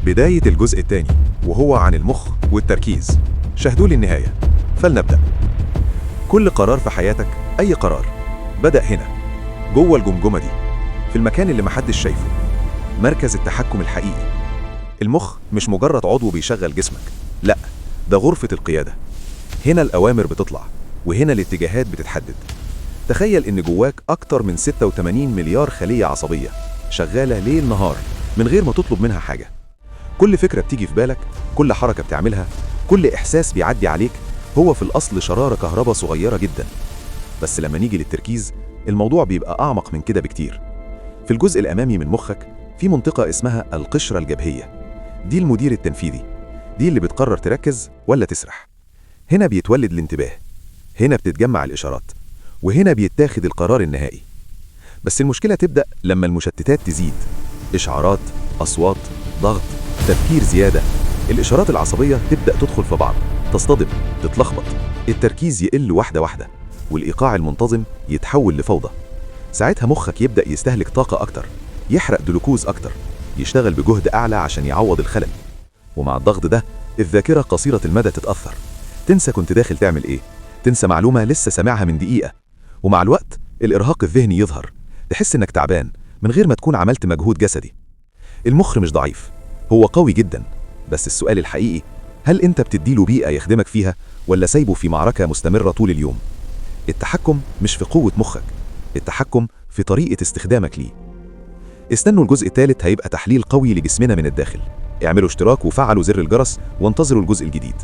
بداية الجزء الثاني وهو عن المخ والتركيز. شاهدوا لي النهاية. فلنبدأ. كل قرار في حياتك، أي قرار، بدأ هنا، جوه الجمجمة دي، في المكان اللي محدش شايفه، مركز التحكم الحقيقي. المخ مش مجرد عضو بيشغل جسمك، لا، ده غرفة القيادة. هنا الأوامر بتطلع، وهنا الاتجاهات بتتحدد. تخيل إن جواك أكتر من 86 مليار خلية عصبية شغالة ليل نهار من غير ما تطلب منها حاجة. كل فكرة بتيجي في بالك، كل حركة بتعملها، كل إحساس بيعدي عليك، هو في الأصل شرارة كهرباء صغيرة جدا. بس لما نيجي للتركيز، الموضوع بيبقى أعمق من كده بكتير. في الجزء الأمامي من مخك في منطقة اسمها القشرة الجبهية. دي المدير التنفيذي، دي اللي بتقرر تركز ولا تسرح. هنا بيتولد الانتباه، هنا بتتجمع الإشارات، وهنا بيتاخد القرار النهائي. بس المشكلة تبدأ لما المشتتات تزيد، إشعارات، أصوات، ضغط، تفكير زيادة. الإشارات العصبية تبدأ تدخل في بعض، تصطدم، تتلخبط. التركيز يقل واحدة واحدة، والإيقاع المنتظم يتحول لفوضى. ساعتها مخك يبدأ يستهلك طاقة أكتر، يحرق جلوكوز أكتر، يشتغل بجهد أعلى عشان يعوض الخلل. ومع الضغط ده الذاكرة قصيرة المدى تتأثر، تنسى كنت داخل تعمل إيه، تنسى معلومة لسه سامعها من دقيقة. ومع الوقت الإرهاق الذهني يظهر، تحس إنك تعبان من غير ما تكون عملت مجهود جسدي. المخ مش ضعيف، هو قوي جدا. بس السؤال الحقيقي، هل أنت بتديله بيئة يخدمك فيها ولا سايبه في معركة مستمرة طول اليوم؟ التحكم مش في قوة مخك، التحكم في طريقة استخدامك ليه. استنوا الجزء الثالث، هيبقى تحليل قوي لجسمنا من الداخل. اعملوا اشتراك وفعلوا زر الجرس وانتظروا الجزء الجديد.